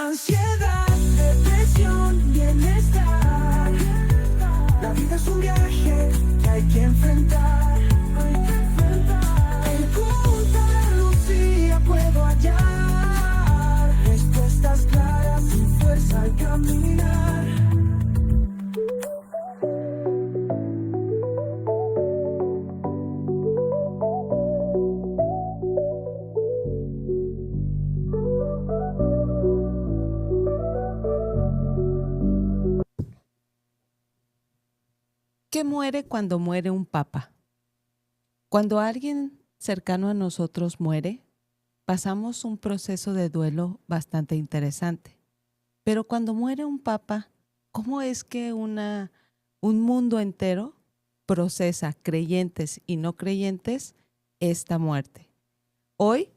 Ansiedad, depresión, bienestar. La vida es un viaje que hay que enfrentar. En Junta Lucía puedo hallar respuestas claras y fuerza al caminar. ¿Qué muere cuando muere un papa? Cuando alguien cercano a nosotros muere, pasamos un proceso de duelo bastante interesante. Pero cuando muere un papa, ¿cómo es que un mundo entero procesa, creyentes y no creyentes, esta muerte? Hoy,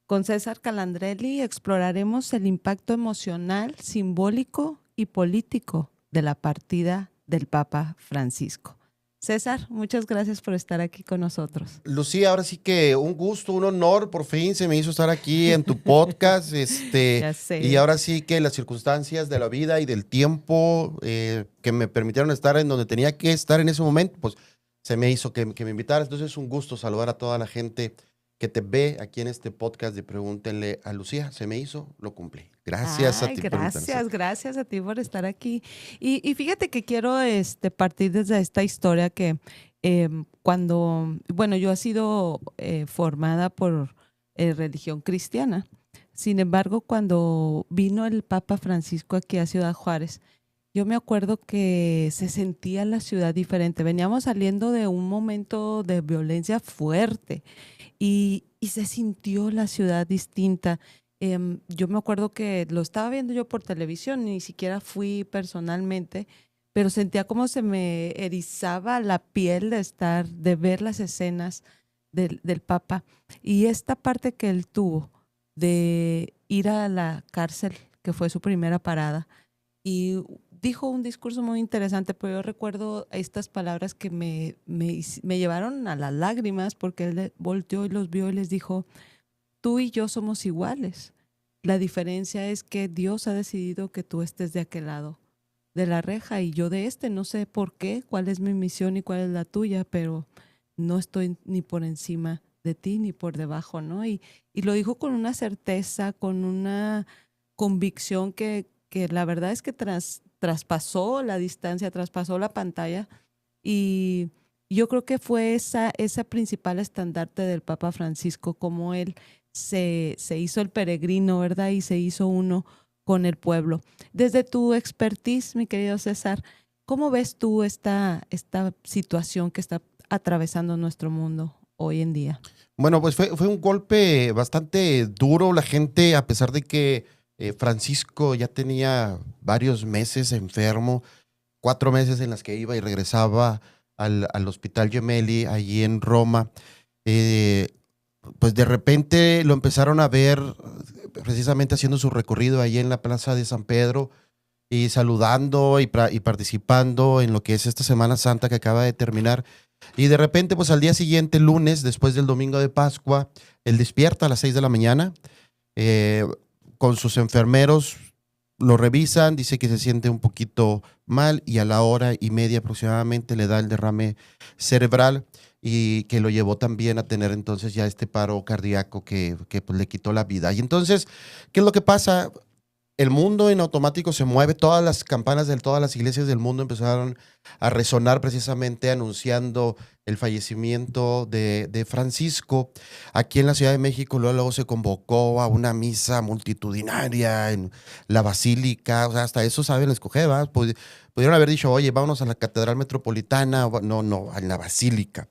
con César Calandrelli, exploraremos el impacto emocional, simbólico y político de la partida del Papa Francisco. César, muchas gracias por estar aquí con nosotros. Lucía, ahora sí que un gusto, un honor, por fin se me hizo estar aquí en tu podcast, Ya sé. y ahora sí que las circunstancias de la vida y del tiempo que me permitieron estar en donde tenía que estar en ese momento, pues se me hizo que me invitaras. Entonces es un gusto saludar a toda la gente que te ve aquí en este podcast de Pregúntenle a Lucía. Se me hizo, lo cumplí. Gracias a ti. Gracias a ti por estar aquí. Y fíjate que quiero partir desde esta historia que yo he sido formada por religión cristiana. Sin embargo, cuando vino el Papa Francisco aquí a Ciudad Juárez, yo me acuerdo que se sentía la ciudad diferente. Veníamos saliendo de un momento de violencia fuerte y se sintió la ciudad distinta. Yo me acuerdo que lo estaba viendo yo por televisión, ni siquiera fui personalmente, pero sentía como se me erizaba la piel de ver las escenas del Papa. Y esta parte que él tuvo de ir a la cárcel, que fue su primera parada, y dijo un discurso muy interesante, pero yo recuerdo estas palabras que me llevaron a las lágrimas, porque él volteó y los vio y les dijo: tú y yo somos iguales. La diferencia es que Dios ha decidido que tú estés de aquel lado de la reja y yo de no sé por qué, cuál es mi misión y cuál es la tuya, pero no estoy ni por encima de ti ni por debajo, ¿no? Y lo dijo con una certeza, con una convicción que la verdad es que traspasó la distancia, traspasó la pantalla, y yo creo que fue esa principal estandarte del Papa Francisco, como él se hizo el peregrino, ¿verdad? Y se hizo uno con el pueblo. Desde tu expertise, mi querido César, ¿cómo ves tú esta situación que está atravesando nuestro mundo hoy en día? Bueno, pues fue un golpe bastante duro. La gente, a pesar de que Francisco ya tenía varios meses enfermo, 4 meses en las que iba y regresaba al Hospital Gemelli, allí en Roma, pues de repente lo empezaron a ver precisamente haciendo su recorrido allí en la Plaza de San Pedro y saludando y participando en lo que es esta Semana Santa que acaba de terminar. Y de repente, pues al día siguiente, lunes, después del domingo de Pascua, él despierta a las 6 de la mañana, con sus enfermeros, lo revisan, dice que se siente un poquito mal y a la 1:30 aproximadamente le da el derrame cerebral y que lo llevó también a tener entonces ya este paro cardíaco que pues, le quitó la vida. Y entonces, ¿qué es lo que pasa? El mundo en automático se mueve, todas las campanas de todas las iglesias del mundo empezaron a resonar precisamente anunciando el fallecimiento de Francisco. Aquí en la Ciudad de México luego se convocó a una misa multitudinaria en la Basílica, o sea, hasta eso saben escoger, ¿verdad? Pudieron haber dicho, oye, vámonos a la Catedral Metropolitana, no, a la Basílica.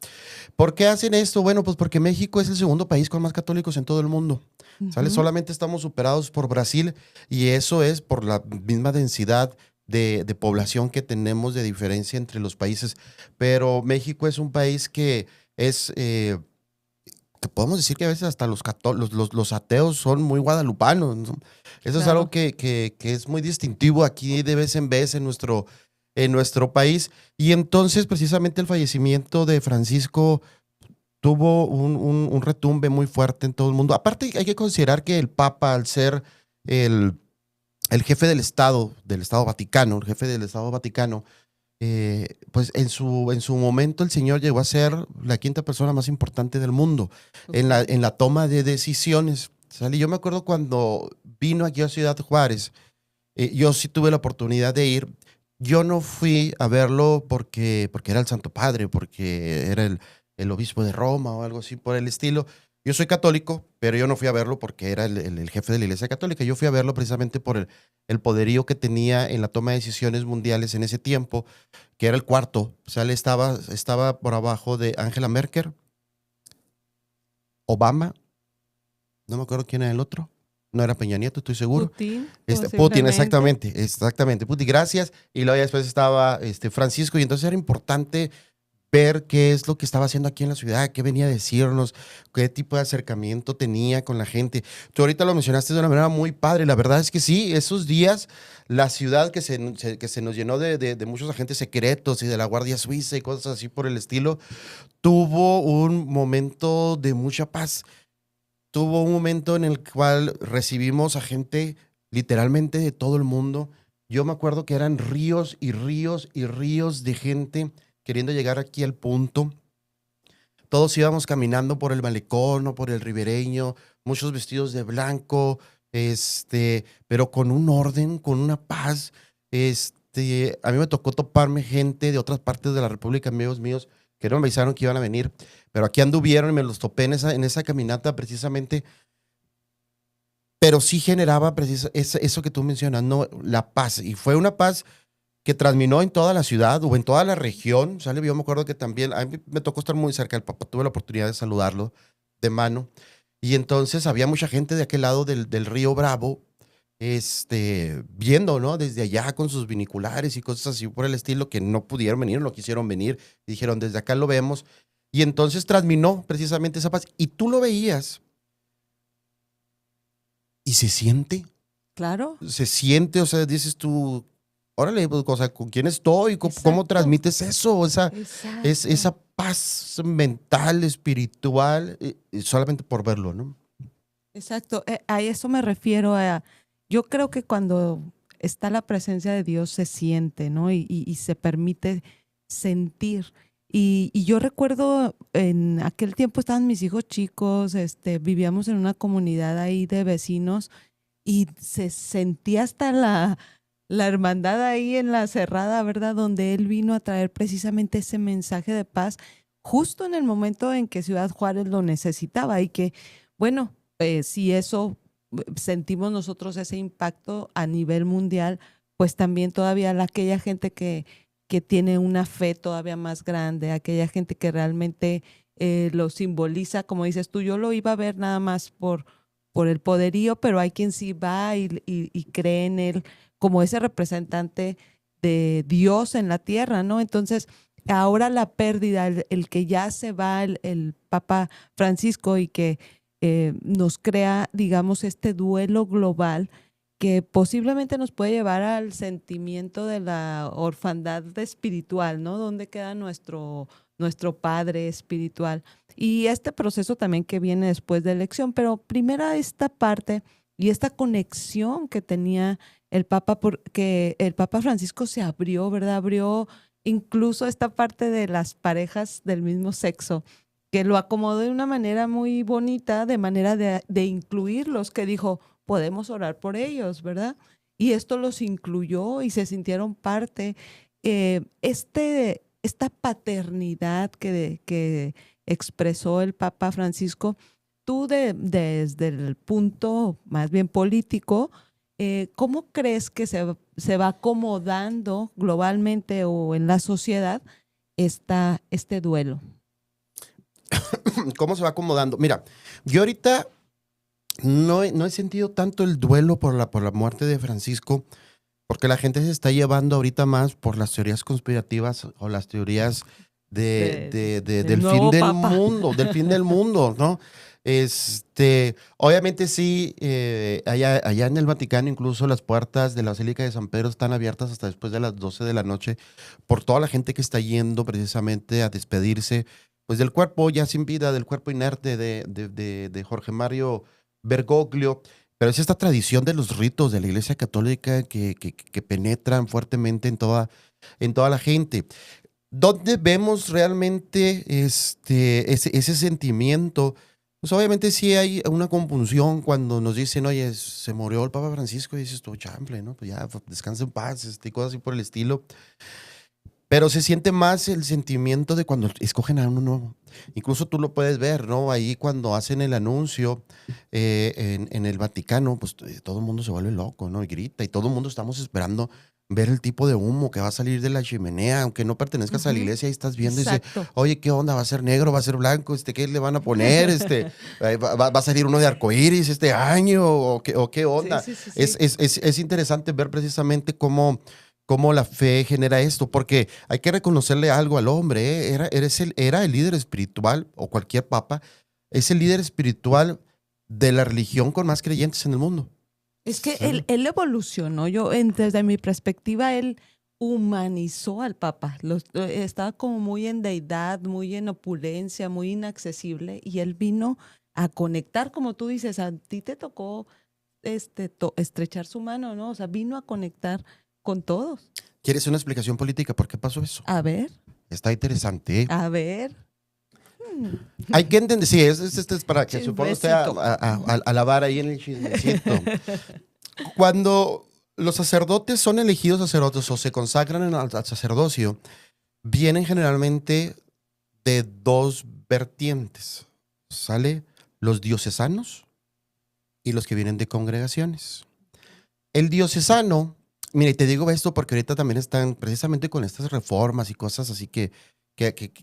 ¿Por qué hacen esto? Bueno, pues porque México es el segundo país con más católicos en todo el mundo. ¿Sale? Solamente estamos superados por Brasil y eso es por la misma densidad de población que tenemos de diferencia entre los países. Pero México es un país que es, que podemos decir que a veces hasta los ateos son muy guadalupanos, ¿no? Eso es algo que es muy distintivo aquí de vez en vez en nuestro país. Y entonces precisamente el fallecimiento de Francisco tuvo un retumbe muy fuerte en todo el mundo. Aparte, hay que considerar que el Papa, al ser el el jefe del Estado Vaticano, el jefe del Estado Vaticano, pues en su momento el señor llegó a ser la quinta persona más importante del mundo en la toma de decisiones. ¿Sale? Yo me acuerdo cuando vino aquí a Ciudad Juárez, yo sí tuve la oportunidad de ir. Yo no fui a verlo porque era el Santo Padre, porque era el obispo de Roma o algo así por el estilo. Yo soy católico, pero yo no fui a verlo porque era el jefe de la Iglesia Católica. Yo fui a verlo precisamente por el poderío que tenía en la toma de decisiones mundiales en ese tiempo, que era el cuarto. O sea, él estaba por abajo de Angela Merkel, Obama, no me acuerdo quién era el otro. No era Peña Nieto, estoy seguro. Putin, Putin, posiblemente. exactamente. Putin, gracias. Y luego ya después estaba Francisco, y entonces era importante ver qué es lo que estaba haciendo aquí en la ciudad, qué venía a decirnos, qué tipo de acercamiento tenía con la gente. Tú ahorita lo mencionaste de una manera muy padre. La verdad es que sí, esos días, la ciudad que se nos llenó de muchos agentes secretos y de la Guardia Suiza y cosas así por el estilo, tuvo un momento de mucha paz. Tuvo un momento en el cual recibimos a gente literalmente de todo el mundo. Yo me acuerdo que eran ríos y ríos y ríos de gente queriendo llegar aquí al punto. Todos íbamos caminando por el malecón o por el ribereño, muchos vestidos de blanco, pero con un orden, con una paz. A mí me tocó toparme gente de otras partes de la República, amigos míos, que no me avisaron que iban a venir, pero aquí anduvieron y me los topé en esa caminata precisamente, pero sí generaba eso que tú mencionas, ¿no? La paz, y fue una paz que transminó en toda la ciudad o en toda la región, ¿sale? Yo me acuerdo que también, a mí me tocó estar muy cerca del Papa, tuve la oportunidad de saludarlo de mano, y entonces había mucha gente de aquel lado del río Bravo, viendo, ¿no? Desde allá con sus viniculares y cosas así por el estilo, que no pudieron venir, no quisieron venir, y dijeron, desde acá lo vemos, y entonces transminó precisamente esa paz, y tú lo veías, y Claro. se siente, o sea, dices tú, órale, pues, o sea, ¿con quién estoy? ¿Cómo Exacto. transmites eso? Exacto. Esa paz mental, espiritual, solamente por verlo, ¿no? Exacto, a eso me refiero. Yo creo que cuando está la presencia de Dios se siente, ¿no? Y se permite sentir. Y yo recuerdo en aquel tiempo estaban mis hijos chicos, vivíamos en una comunidad ahí de vecinos y se sentía hasta la hermandad ahí en la cerrada, ¿verdad? Donde él vino a traer precisamente ese mensaje de paz justo en el momento en que Ciudad Juárez lo necesitaba y que, bueno, si eso sentimos nosotros ese impacto a nivel mundial, pues también todavía aquella gente que tiene una fe todavía más grande, aquella gente que realmente lo simboliza, como dices tú, yo lo iba a ver nada más por el poderío, pero hay quien sí va y cree en él como ese representante de Dios en la tierra, ¿no? Entonces, ahora la pérdida, el que ya se va el Papa Francisco y que nos crea, digamos, este duelo global que posiblemente nos puede llevar al sentimiento de la orfandad espiritual, ¿no? ¿Dónde queda nuestro padre espiritual? Y este proceso también que viene después de elección, pero primero esta parte y esta conexión que tenía el Papa, porque el Papa Francisco se abrió, ¿verdad? Abrió incluso esta parte de las parejas del mismo sexo, que lo acomodó de una manera muy bonita, de manera de incluirlos, que dijo, podemos orar por ellos, ¿verdad? Y esto los incluyó y se sintieron parte. Esta paternidad que expresó el Papa Francisco, tú desde el punto más bien político, ¿cómo crees que se va acomodando globalmente o en la sociedad este duelo? ¿Cómo se va acomodando? Mira, yo ahorita no he sentido tanto el duelo por la muerte de Francisco, porque la gente se está llevando ahorita más por las teorías conspirativas o las teorías del fin del Papa. mundo, del fin del mundo, ¿no? Obviamente sí, allá en el Vaticano incluso las puertas de la Basílica de San Pedro están abiertas hasta después de las 12 de la noche por toda la gente que está yendo precisamente a despedirse pues del cuerpo ya sin vida, del cuerpo inerte de Jorge Mario Bergoglio. pero es esta tradición de los ritos de la Iglesia Católica que penetran fuertemente en toda la gente. ¿Dónde vemos realmente ese sentimiento? Pues obviamente sí hay una compunción cuando nos dicen, oye, se murió el Papa Francisco, y dices tú, chample, ¿no? Pues ya, descansa en paz, y cosas así por el estilo. Pero se siente más el sentimiento de cuando escogen a uno nuevo. Incluso tú lo puedes ver, ¿no? Ahí cuando hacen el anuncio en el Vaticano, pues todo el mundo se vuelve loco, ¿no? Y grita, y todo el mundo estamos esperando ver el tipo de humo que va a salir de la chimenea, aunque no pertenezcas a la iglesia, ahí estás viendo y dices, Exacto. oye, ¿qué onda? ¿Va a ser negro? ¿Va a ser blanco? ¿Qué le van a poner? ¿Va a salir uno de arcoíris este año? ¿O qué onda? Sí, sí, sí, Es, sí. es interesante ver precisamente cómo la fe genera esto, porque hay que reconocerle algo al hombre, ¿eh? Era el líder espiritual, o cualquier papa, es el líder espiritual de la religión con más creyentes en el mundo. Es que Sí. él evolucionó. Desde mi perspectiva, él humanizó al Papa. Estaba como muy en deidad, muy en opulencia, muy inaccesible. Y él vino a conectar, como tú dices, a ti te tocó estrechar su mano, ¿no? O sea, vino a conectar con todos. ¿Quieres una explicación política por qué pasó eso? A ver, Está interesante, ¿eh? a ver. Hay que entender, sí, este es para que se ponga usted Chismecito. a lavar ahí en el chismecito. Cuando los sacerdotes son elegidos sacerdotes o se consagran al sacerdocio, vienen generalmente de dos vertientes, ¿sale? Los diocesanos y los que vienen de congregaciones. El diocesano, mira, y te digo esto porque ahorita también están precisamente con estas reformas y cosas así que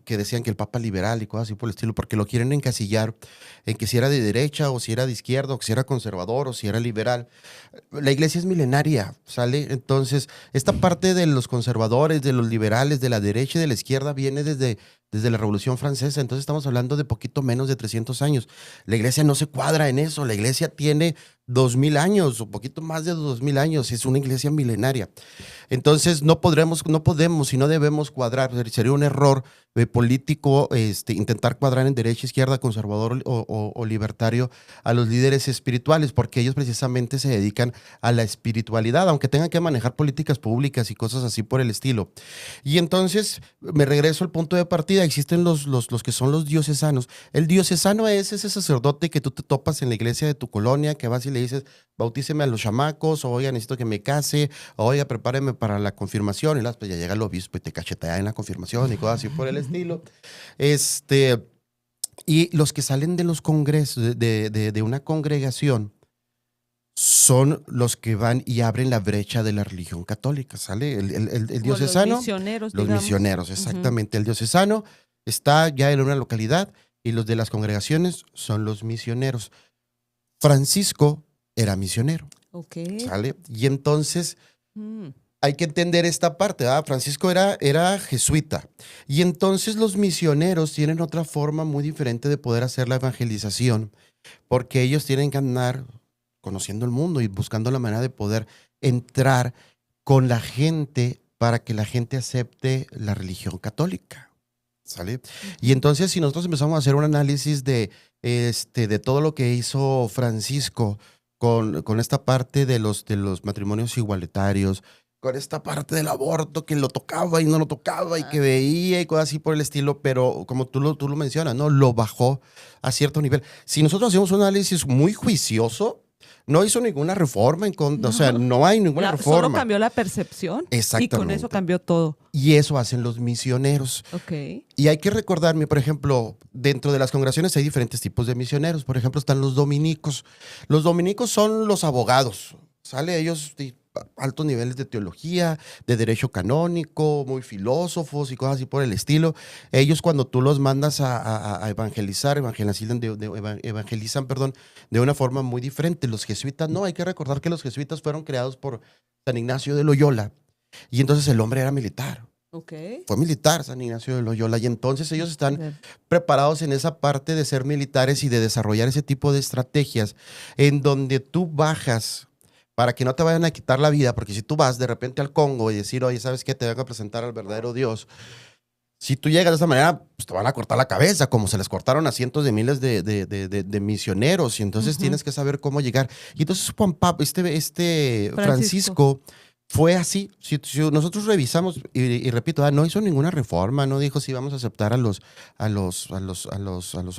decían que el Papa liberal y cosas así por el estilo, porque lo quieren encasillar en que si era de derecha o si era de izquierda o si era conservador o si era liberal. La iglesia es milenaria, ¿sale? Entonces, esta parte de los conservadores, de los liberales, de la derecha y de la izquierda viene desde la Revolución Francesa. Entonces estamos hablando de poquito menos de 300 años. La iglesia no se cuadra en eso. La iglesia tiene 2000 años o poquito más de 2000 años. Es una iglesia milenaria. Entonces no podemos y no debemos cuadrar. Sería un error político intentar cuadrar en derecha, izquierda, conservador o libertario a los líderes espirituales, porque ellos precisamente se dedican a la espiritualidad, aunque tengan que manejar políticas públicas y cosas así por el estilo. Y entonces me regreso al punto de partida. Existen los que son los diocesanos. El diocesano es ese sacerdote que tú te topas en la iglesia de tu colonia, que vas y le dices, bautíceme a los chamacos, o oiga, necesito que me case, o oiga, prepáreme para la confirmación, y pues ya llega el obispo y te cachetea en la confirmación y cosas así por el estilo. Y los que salen de los congresos, de una congregación, son los que van y abren la brecha de la religión católica, ¿sale? El Como diocesano, los misioneros, los digamos. misioneros, exactamente. El diocesano está ya en una localidad y los de las congregaciones son los misioneros. Francisco era misionero, Ok. ¿sale? Y entonces Mm. hay que entender esta parte, ¿verdad? Francisco era jesuita. Y entonces los misioneros tienen otra forma muy diferente de poder hacer la evangelización, porque ellos tienen que andar conociendo el mundo y buscando la manera de poder entrar con la gente para que la gente acepte la religión católica, ¿sale? Y entonces si nosotros empezamos a hacer un análisis de todo lo que hizo Francisco con esta parte de los matrimonios igualitarios, con esta parte del aborto que lo tocaba y no lo tocaba y que veía y cosas así por el estilo, pero como tú lo mencionas, ¿no? Lo bajó a cierto nivel. Si nosotros hacemos un análisis muy juicioso, no hizo ninguna reforma, o sea, no hay ninguna Solo reforma. cambió la percepción. Y con Exactamente. eso cambió todo. Y eso hacen los misioneros. Ok. Y hay que recordarme, por ejemplo, dentro de las congregaciones hay diferentes tipos de misioneros. Por ejemplo, están los dominicos. Los dominicos son los abogados. ¿Sale? Ellos de altos niveles de teología, de derecho canónico, muy filósofos y cosas así por el estilo. Ellos cuando tú los mandas a evangelizan, perdón, de una forma muy diferente. Los jesuitas no, hay que recordar que los jesuitas fueron creados por San Ignacio de Loyola. Y entonces el hombre era militar. Ok. Fue militar San Ignacio de Loyola y entonces ellos están Bien. preparados en esa parte de ser militares y de desarrollar ese tipo de estrategias en donde tú bajas para que no te vayan a quitar la vida, porque si tú vas de repente al Congo y decir, oye, ¿sabes qué? Te vengo a presentar al verdadero Dios. Si tú llegas de esa manera, pues te van a cortar la cabeza, como se les cortaron a cientos de miles de misioneros, y entonces Ujú. tienes que saber cómo llegar. Y entonces Juan Pablo, este Francisco. Francisco, fue así. Si nosotros revisamos, y repito, no hizo ninguna reforma, no dijo si vamos a aceptar a los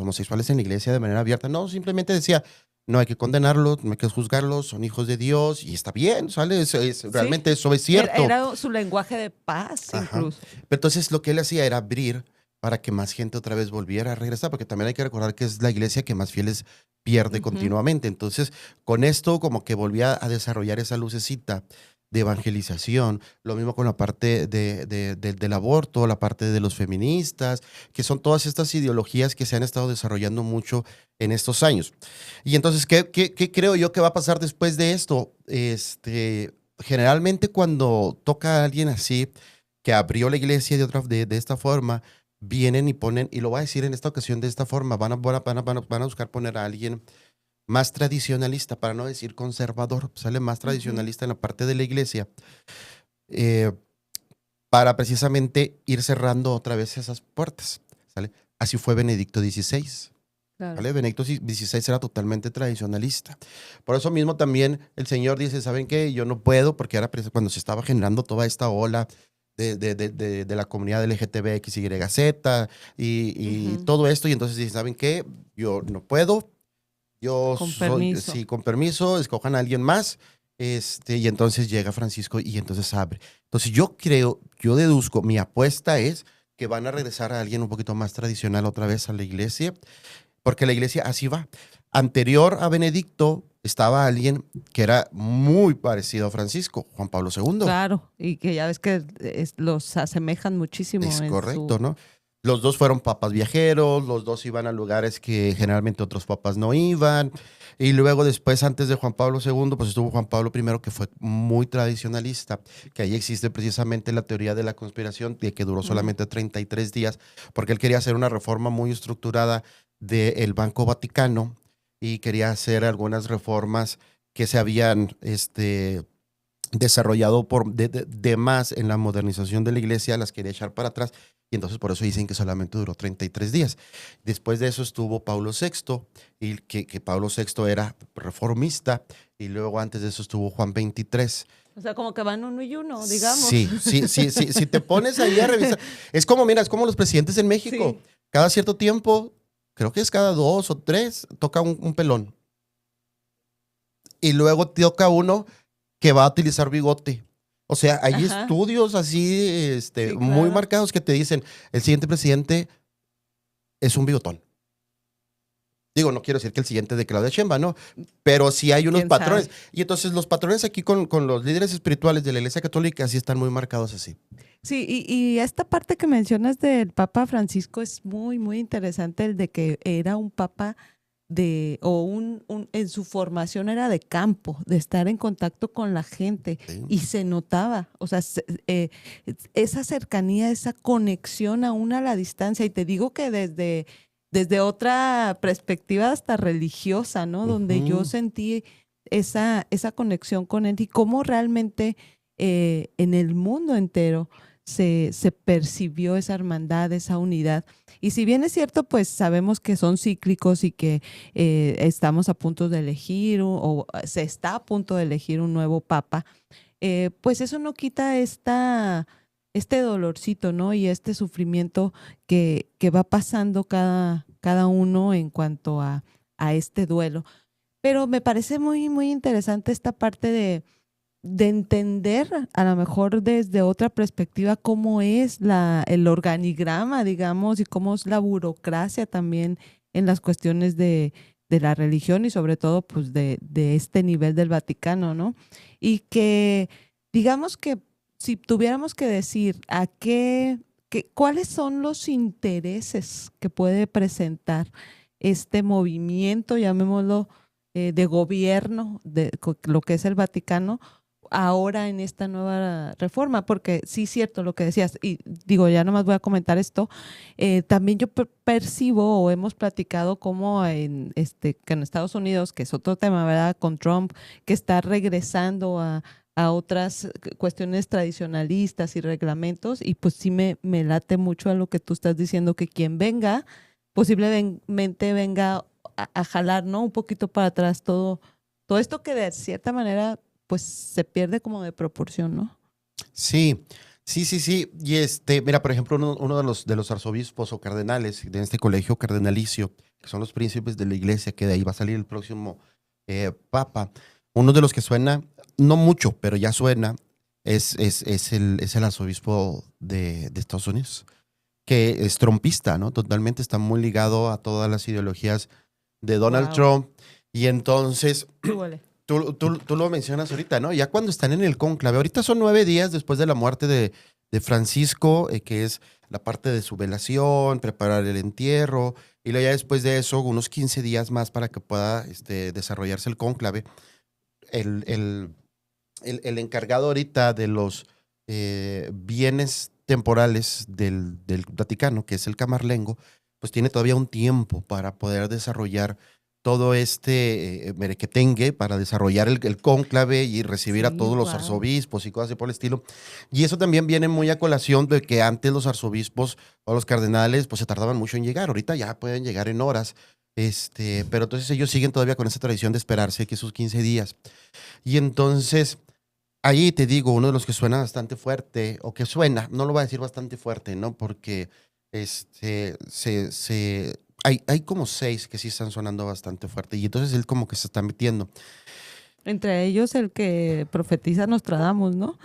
homosexuales en la iglesia de manera abierta. No, simplemente decía, no hay que condenarlos, no hay que juzgarlos, son hijos de Dios, y está bien, ¿sale? Sí, Realmente eso es cierto. era su lenguaje de paz Ajá. incluso. Pero entonces lo que él hacía era abrir para que más gente otra vez volviera a regresar, porque también hay que recordar que es la iglesia que más fieles pierde Ujú. continuamente. Entonces, con esto como que volvía a desarrollar esa lucecita de evangelización, lo mismo con la parte del aborto, la parte de los feministas, que son todas estas ideologías que se han estado desarrollando mucho en estos años. Y entonces, ¿qué creo yo que va a pasar después de esto? Generalmente cuando toca a alguien así, que abrió la iglesia de esta forma, vienen y ponen, y lo voy a decir en esta ocasión de esta forma, van a buscar poner a alguien más tradicionalista, para no decir conservador, sale más Ujú. tradicionalista en la parte de la iglesia, eh, para precisamente ir cerrando otra vez esas puertas, ¿sale? Así fue Benedicto XVI. Claro. ¿Vale? Benedicto XVI era totalmente tradicionalista. Por eso mismo también el Señor dice, ¿saben qué? Yo no puedo, porque era cuando se estaba generando toda esta ola de la comunidad LGTBX, YZ y Ujú. todo esto, y entonces dice, ¿saben qué? Yo no puedo, yo Con soy, permiso. sí, con permiso, escojan a alguien más, y entonces llega Francisco y entonces abre. Entonces yo creo, yo deduzco, mi apuesta es que van a regresar a alguien un poquito más tradicional otra vez a la iglesia, porque la iglesia así va. Anterior a Benedicto estaba alguien que era muy parecido a Francisco, Juan Pablo II. Claro, y que ya ves que los asemejan muchísimo Es en correcto, su... ¿no? Los dos fueron papas viajeros, los dos iban a lugares que generalmente otros papas no iban. Y luego después, antes de Juan Pablo II, pues estuvo Juan Pablo I, que fue muy tradicionalista, que ahí existe precisamente la teoría de la conspiración, de que duró Ujú. solamente 33 días, porque él quería hacer una reforma muy estructurada del Banco Vaticano y quería hacer algunas reformas que se habían desarrollado de más en la modernización de la iglesia, las quería echar para atrás, y entonces por eso dicen que solamente duró 33 días. Después de eso estuvo Pablo VI, y que Pablo VI era reformista, y luego antes de eso estuvo Juan XXIII. O sea, como que van uno y uno, digamos. Sí, sí, sí, sí, si te pones ahí a revisar, es como, mira, es como los presidentes en México, Sí, cada cierto tiempo, creo que es cada 2 o 3, toca un pelón, y luego toca uno que va a utilizar bigote. O sea, hay ajá, estudios así, sí, muy claro. marcados que te dicen, el siguiente presidente es un bigotón. Digo, no quiero decir que el siguiente de Claudia Sheinbaum, ¿no? Pero sí hay unos ¿Quién patrones. sabe? Y entonces los patrones aquí con los líderes espirituales de la Iglesia Católica sí están muy marcados así. Sí, y esta parte que mencionas del Papa Francisco es muy, muy interesante, el de que era un papa en su formación era de campo, de estar en contacto con la gente, ¿Sí? y se notaba, o sea, esa cercanía, esa conexión aún a la distancia, y te digo que desde otra perspectiva hasta religiosa, ¿no? Donde yo Ujú. sentí esa conexión con él y cómo realmente en el mundo entero se percibió esa hermandad, esa unidad. Y si bien es cierto, pues sabemos que son cíclicos y que estamos a punto de elegir o se está a punto de elegir un nuevo papa, pues eso no quita este dolorcito, ¿no? Y este sufrimiento que va pasando cada uno en cuanto a este duelo. Pero me parece muy, muy interesante esta parte de entender a lo mejor desde otra perspectiva cómo es el organigrama, digamos, y cómo es la burocracia también en las cuestiones de la religión y sobre todo pues de este nivel del Vaticano, ¿no? Y que digamos que si tuviéramos que decir cuáles son los intereses que puede presentar este movimiento, llamémoslo, de gobierno, lo que es el Vaticano, ahora en esta nueva reforma, porque sí es cierto lo que decías, y digo, ya nomás voy a comentar esto, también yo percibo o hemos platicado como que en Estados Unidos, que es otro tema, ¿verdad? Con Trump, que está regresando a a otras cuestiones tradicionalistas y reglamentos, y pues sí me late mucho a lo que tú estás diciendo, que quien venga, posiblemente venga a jalar, ¿no? Un poquito para atrás todo esto que de cierta manera pues se pierde como de proporción, ¿no? Sí, sí. Y mira, por ejemplo, uno de los arzobispos o cardenales de este colegio cardenalicio, que son los príncipes de la iglesia, que de ahí va a salir el próximo papa, uno de los que suena, no mucho, pero ya suena, es el arzobispo de Estados Unidos, que es trompista, ¿no? Totalmente está muy ligado a todas las ideologías de Donald Wow. Trump. Y entonces, Súbale. tú lo mencionas ahorita, ¿no? Ya cuando están en el cónclave, ahorita son 9 días después de la muerte de Francisco, que es la parte de su velación, preparar el entierro, y luego ya después de eso, unos 15 días más para que pueda desarrollarse el cónclave. El, el, el encargado ahorita de los bienes temporales del Vaticano, que es el Camarlengo, pues tiene todavía un tiempo para poder desarrollar todo merequetengue, para desarrollar el cónclave y recibir a Sí, todos los wow. arzobispos y cosas así por el estilo. Y eso también viene muy a colación de que antes los arzobispos o los cardenales pues se tardaban mucho en llegar. Ahorita ya pueden llegar en horas. Pero entonces ellos siguen todavía con esa tradición de esperarse que esos 15 días. Y entonces, ahí te digo, uno de los que suena bastante fuerte, o que suena, no lo voy a decir bastante fuerte, ¿no? Porque hay como 6 que sí están sonando bastante fuerte. Y entonces él como que se está metiendo. Entre ellos el que profetiza Nostradamus, ¿no?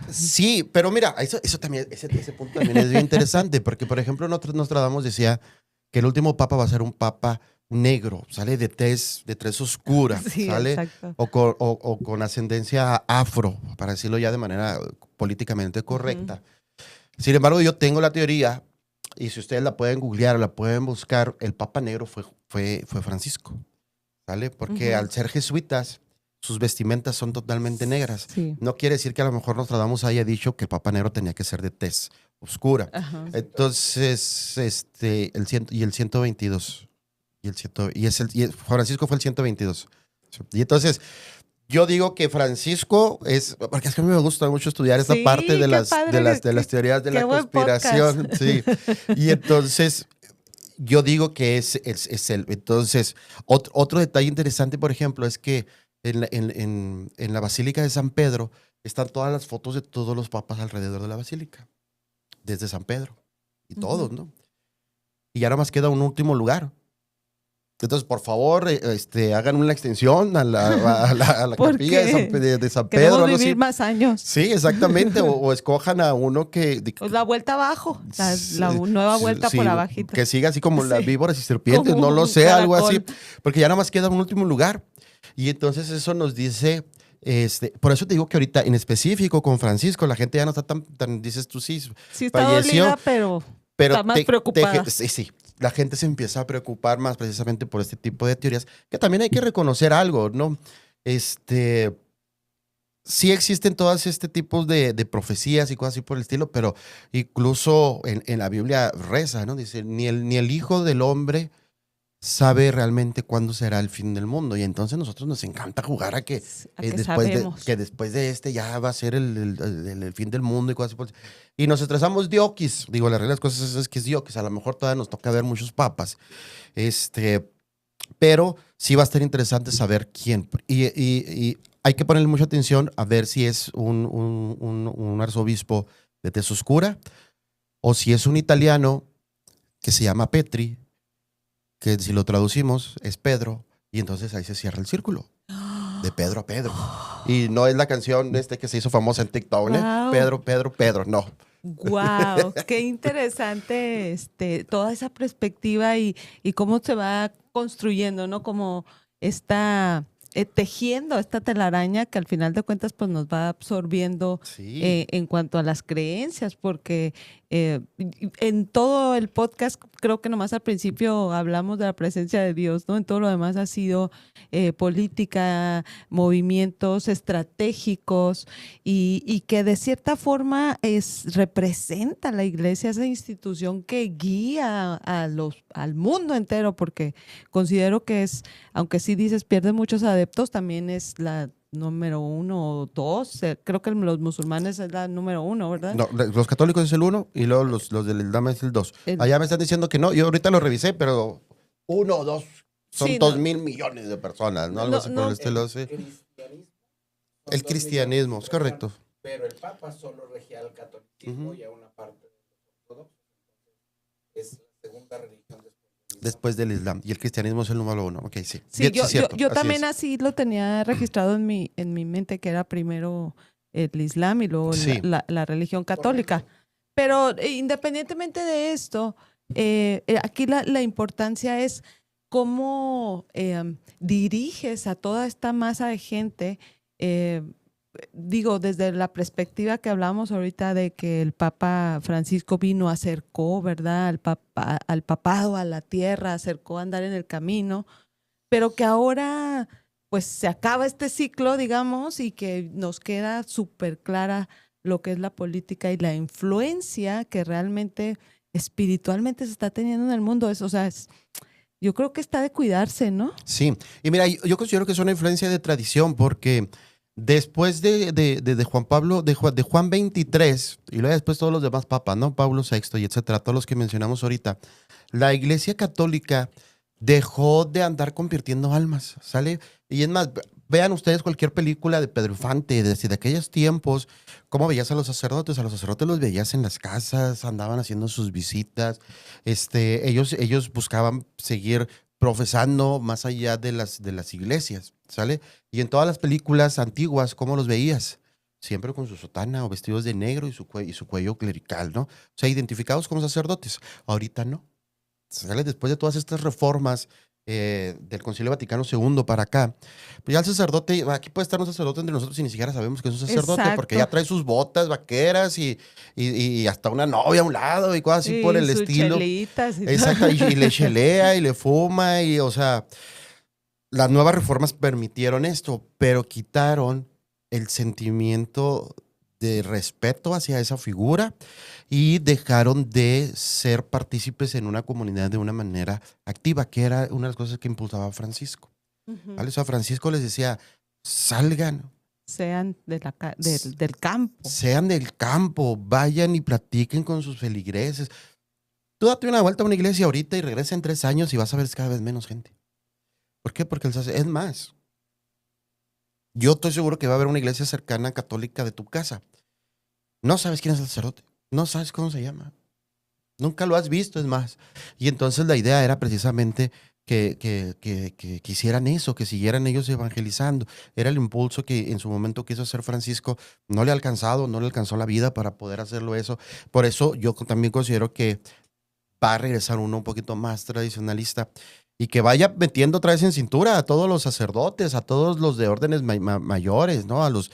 Sí, pero mira, eso también, ese punto también es bien interesante, porque por ejemplo Nostradamus decía que el último papa va a ser un papa negro, sale de tez oscura, Sí, sale exacto. o con ascendencia afro, para decirlo ya de manera políticamente correcta. Sin embargo, yo tengo la teoría, y si ustedes la pueden googlear o la pueden buscar, el papa negro fue Francisco, ¿sale? Porque Ujú. al ser jesuitas, sus vestimentas son totalmente negras. Sí. No quiere decir que a lo mejor Nostradamus haya dicho que el Papa Negro tenía que ser de tez oscura. Ajá. Entonces, el 122. Francisco fue el 122. Y entonces, yo digo que Francisco es, porque es que a mí me gusta mucho estudiar esta Sí, parte de qué las, padre, de las teorías de qué la buen podcast. conspiración. Sí. Y entonces, yo digo que es él. Entonces, otro detalle interesante, por ejemplo, es que en la Basílica de San Pedro están todas las fotos de todos los papas alrededor de la basílica, desde San Pedro, y todos, ¿no? Y ya nada más queda un último lugar. Entonces, por favor, hagan una extensión a la ¿Por capilla qué? de San Queremos Pedro, algo vivir así. más años. Sí, exactamente. O escojan a uno Pues la vuelta abajo, la Sí, nueva vuelta sí, por abajito. que siga así como las Sí. víboras y serpientes, Como no lo un sé, algo así, caracol. porque ya nada más queda un último lugar. Y entonces eso nos dice, por eso te digo que ahorita en específico con Francisco, la gente ya no está tan dices tú, sí, Sí está falleció, dolida, pero pero está más preocupada. sí, la gente se empieza a preocupar más precisamente por este tipo de teorías, que también hay que reconocer algo, ¿no? Sí existen todos este tipos de profecías y cosas así por el estilo, pero incluso en la Biblia reza, ¿no? Dice, ni el Hijo del Hombre sabe realmente cuándo será el fin del mundo. Y entonces nosotros nos encanta jugar a que, A que después sabemos. de ya va a ser el fin del mundo y cosas así por el estilo. Y nos estresamos diokis. Digo, la realidad de las cosas es que es diokis. A lo mejor todavía nos toca ver muchos papas. Pero sí va a estar interesante saber quién. Y hay que ponerle mucha atención a ver si es un arzobispo de tez oscura o si es un italiano que se llama Petri, que si lo traducimos es Pedro, y entonces ahí se cierra el círculo, de Pedro a Pedro. Y no es la canción que se hizo famosa en TikTok, ¿eh? Wow. Pedro, Pedro, Pedro, no. Wow, qué interesante toda esa perspectiva y cómo se va construyendo, ¿no? Como está tejiendo esta telaraña que al final de cuentas pues nos va absorbiendo Sí. en cuanto a las creencias, porque en todo el podcast creo que nomás al principio hablamos de la presencia de Dios, ¿no? En todo lo demás ha sido política, movimientos estratégicos y que de cierta forma representa a la iglesia, esa institución que guía al mundo entero, porque considero que es, aunque sí dices pierde muchos adeptos, también es número 1 o 2. Creo que los musulmanes es la número 1, ¿verdad? No, los católicos es el 1 y luego los del Islam es el 2. El- Allá me están diciendo que no. Yo ahorita lo revisé, pero 1 o 2 son Sí, 2,000 millones de personas, ¿no? Algo No, así por no. el estilo. Sí. El cristianismo, es correcto. Pero el Papa solo regía al catolicismo y a una parte de los ortodoxos. Es la segunda religión Después del Islam. Y el cristianismo es el número 1. Ok, sí. Sí, Bien, cierto, yo así también es. así lo tenía registrado en mi mente, que era primero el Islam y luego Sí. la religión católica. Pero independientemente de esto, aquí la importancia es cómo diriges a toda esta masa de gente. Digo, desde la perspectiva que hablamos ahorita de que el Papa Francisco vino, acercó, ¿verdad?, al papado, a la tierra, acercó a andar en el camino, pero que ahora pues se acaba este ciclo, digamos, y que nos queda súper clara lo que es la política y la influencia que realmente espiritualmente se está teniendo en el mundo. O sea, yo creo que está de cuidarse, ¿no? Sí. Y mira, yo considero que es una influencia de tradición porque después de Juan Pablo, de Juan 23, y luego después todos los demás papas, ¿no? Pablo VI y etcétera, todos los que mencionamos ahorita, la Iglesia Católica dejó de andar convirtiendo almas, ¿sale? Y es más, vean ustedes cualquier película de Pedro Infante, desde aquellos tiempos, cómo veías a los sacerdotes los veías en las casas, andaban haciendo sus visitas, ellos buscaban seguir profesando más allá de las iglesias, ¿sale? Y en todas las películas antiguas, ¿cómo los veías? Siempre con su sotana o vestidos de negro y su cuello clerical, ¿no? O sea, identificados como sacerdotes. Ahorita no. ¿Sale? Después de todas estas reformas del Concilio Vaticano II para acá, pues ya el sacerdote, aquí puede estar un sacerdote entre nosotros y ni siquiera sabemos que es un sacerdote, Exacto. porque ya trae sus botas vaqueras y hasta una novia a un lado y cosas así por el sus estilo. chelitas y Exacto, y le chelea y le fuma y, o sea, las nuevas reformas permitieron esto, pero quitaron el sentimiento de respeto hacia esa figura y dejaron de ser partícipes en una comunidad de una manera activa, que era una de las cosas que impulsaba Francisco. Ujú. ¿Vale? O sea, Francisco les decía, salgan, Sean del campo. sean del campo, vayan y platiquen con sus feligreses. Tú date una vuelta a una iglesia ahorita y regresa en 3 años y vas a ver cada vez menos gente. ¿Por qué? Porque es más, yo estoy seguro que va a haber una iglesia cercana católica de tu casa. No sabes quién es el sacerdote, no sabes cómo se llama, nunca lo has visto, es más. Y entonces la idea era precisamente que hicieran eso, que siguieran ellos evangelizando. Era el impulso que en su momento quiso hacer Francisco. No le ha alcanzado, no le alcanzó la vida para poder hacerlo eso. Por eso yo también considero que va a regresar uno un poquito más tradicionalista y que vaya metiendo otra vez en cintura a todos los sacerdotes, a todos los de órdenes mayores, ¿no? A los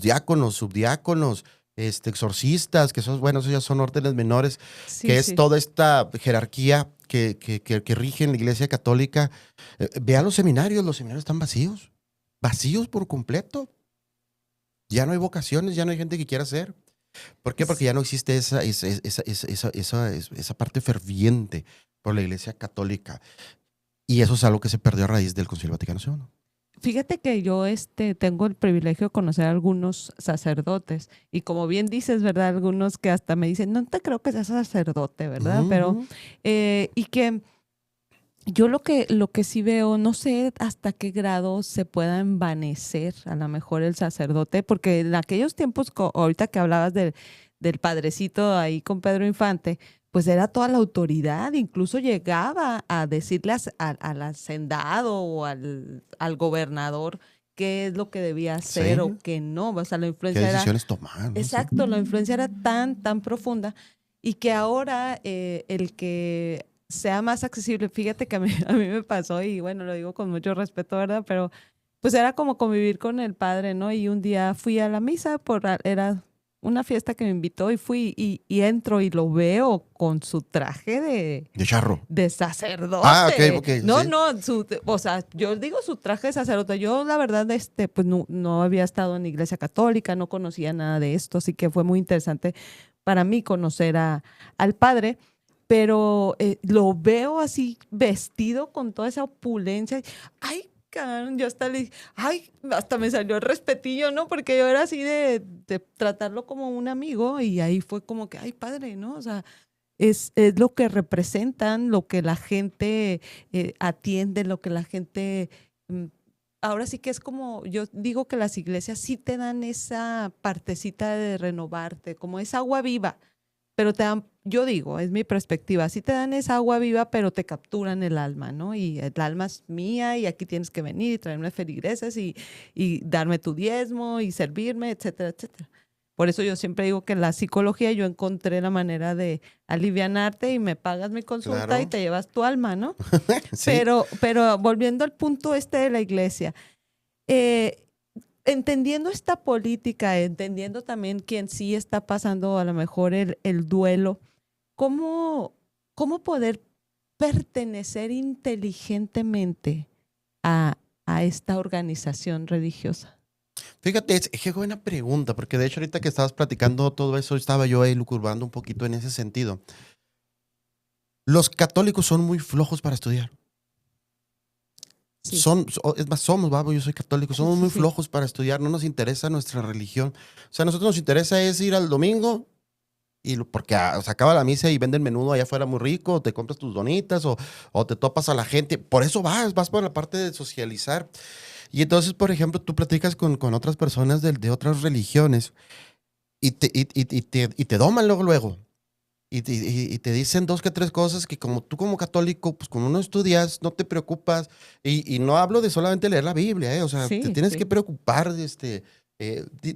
diáconos, subdiáconos, exorcistas, que esos, bueno, esos ya son órdenes menores, Sí, que es sí. toda esta jerarquía que rige en la Iglesia Católica. Vea los seminarios están vacíos por completo. Ya no hay vocaciones, ya no hay gente que quiera hacer. ¿Por qué? Porque ya no existe esa parte ferviente por la Iglesia Católica. Y eso es algo que se perdió a raíz del Concilio Vaticano II. Fíjate que yo tengo el privilegio de conocer a algunos sacerdotes y como bien dices, ¿verdad? Algunos que hasta me dicen, no te creo que seas sacerdote, ¿verdad? Ujú. Pero, y que yo lo que sí veo, no sé hasta qué grado se pueda envanecer a lo mejor el sacerdote, porque en aquellos tiempos, ahorita que hablabas del padrecito ahí con Pedro Infante, pues era toda la autoridad, incluso llegaba a decirle al hacendado o al gobernador qué es lo que debía hacer Sí. o qué no, o sea, la ¿Qué influencia era... decisiones tomar? ¿No? Exacto, la influencia era tan profunda y que ahora el que sea más accesible, fíjate que a mí me pasó y bueno, lo digo con mucho respeto, ¿verdad? Pero pues era como convivir con el padre, ¿no? Y un día fui a la misa, era una fiesta que me invitó y fui y entro y lo veo con su traje De charro. de sacerdote. Ah, ok, No, sí. no, o sea, yo digo su traje de sacerdote. Yo, la verdad, pues no había estado en iglesia católica, no conocía nada de esto, así que fue muy interesante para mí conocer al padre, pero lo veo así vestido con toda esa opulencia. Ay, cabrón, yo hasta le dije, ay, hasta me salió el respetillo, ¿no? Porque yo era así de tratarlo como un amigo y ahí fue como que, ay, padre, ¿no? O sea, es lo que representan, lo que la gente atiende, lo que la gente... ahora sí que es como, yo digo que las iglesias sí te dan esa partecita de renovarte, como esa agua viva, pero te dan, yo digo, es mi perspectiva, sí te dan esa agua viva, pero te capturan el alma, ¿no? Y el alma es mía y aquí tienes que venir y traerme feligreses y darme tu diezmo y servirme, etcétera, etcétera. Por eso yo siempre digo que en la psicología yo encontré la manera de alivianarte y me pagas mi consulta Claro. y te llevas tu alma, ¿no? Sí. Pero volviendo al punto este de la iglesia, eh, entendiendo esta política, entendiendo también quien sí está pasando a lo mejor el duelo, ¿cómo poder pertenecer inteligentemente a esta organización religiosa? Fíjate, qué buena pregunta, porque de hecho ahorita que estabas platicando todo eso, estaba yo ahí lucubrando un poquito en ese sentido. Los católicos son muy flojos para estudiar. Sí. Es más, yo soy católico, somos muy Sí. flojos para estudiar, no nos interesa nuestra religión. O sea, a nosotros nos interesa es ir al domingo porque se acaba la misa y venden menudo allá afuera muy rico, o te compras tus donitas o te topas a la gente. Por eso vas por la parte de socializar. Y entonces, por ejemplo, tú platicas con otras personas de otras religiones y te doman luego. Y te dicen dos que tres cosas que como tú como católico, pues como no estudias, no te preocupas. Y no hablo de solamente leer la Biblia, o sea, te Sí, tienes sí. que preocupar,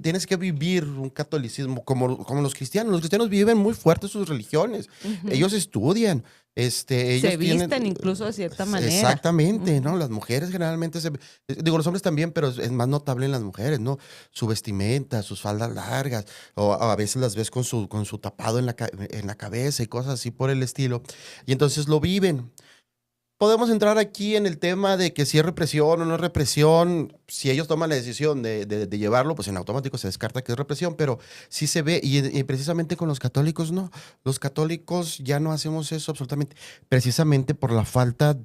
tienes que vivir un catolicismo como los cristianos. Los cristianos viven muy fuertes sus religiones. Ujú. Ellos estudian, ellos Se visten incluso de cierta manera. Exactamente, ¿no? Ujú. Las mujeres generalmente digo, los hombres también, pero es más notable en las mujeres, ¿no? Su vestimenta, sus faldas largas, o a veces las ves con su tapado en la cabeza y cosas así por el estilo. Y entonces lo viven. Podemos entrar aquí en el tema de que si es represión o no es represión. Si ellos toman la decisión de llevarlo, pues en automático se descarta que es represión, pero sí se ve, y precisamente con los católicos no. Los católicos ya no hacemos eso absolutamente, precisamente por la falta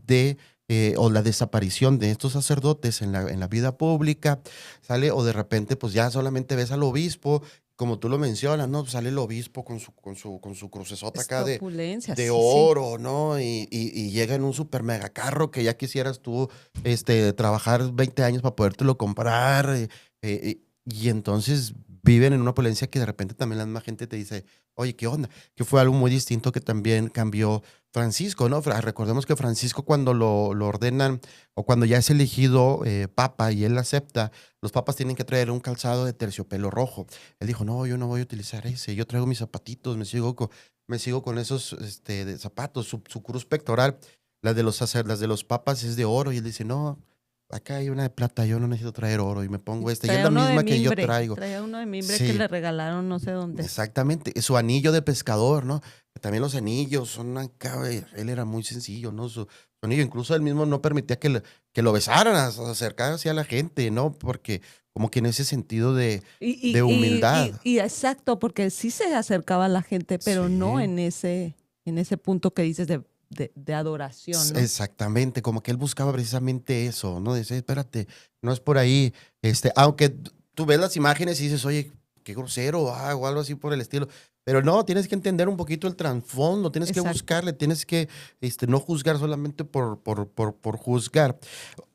o la desaparición de estos sacerdotes en la vida pública, ¿sale? O de repente, pues ya solamente ves al obispo, como tú lo mencionas, ¿no? Sale el obispo con su crucesota acá Esta de opulencia, de sí, sí. oro, ¿no? Y llega en un super mega carro que ya quisieras tú trabajar 20 años para podértelo comprar. Y entonces viven en una opulencia que de repente también la misma gente te dice, oye, ¿qué onda? Que fue algo muy distinto que también cambió Francisco, ¿no? Recordemos que Francisco cuando lo ordenan o cuando ya es elegido papa y él acepta, los papas tienen que traer un calzado de terciopelo rojo. Él dijo, no, yo no voy a utilizar ese, yo traigo mis zapatitos, me sigo con esos de zapatos, su cruz pectoral, las de los papas es de oro. Y él dice, no, acá hay una de plata, yo no necesito traer oro y me pongo esta. Y es Traía la uno de misma que yo mimbre, traigo. traía uno de mimbre que Sí, le regalaron no sé dónde. exactamente. Su anillo de pescador, ¿no? También los anillos son acá, él era muy sencillo, ¿no? Su anillo, incluso él mismo no permitía que lo besaran, a acercar hacia la gente, ¿no? Porque como que en ese sentido de humildad. Y exacto, porque sí se acercaba a la gente, pero no Sí. en ese punto que dices de adoración, ¿no? Exactamente, como que él buscaba precisamente eso, ¿no? Dice, espérate, no es por ahí. Aunque tú ves las imágenes y dices, oye, qué grosero, o algo así por el estilo. Pero no, tienes que entender un poquito el trasfondo, tienes que Exacto. buscarle, tienes que no juzgar solamente por juzgar.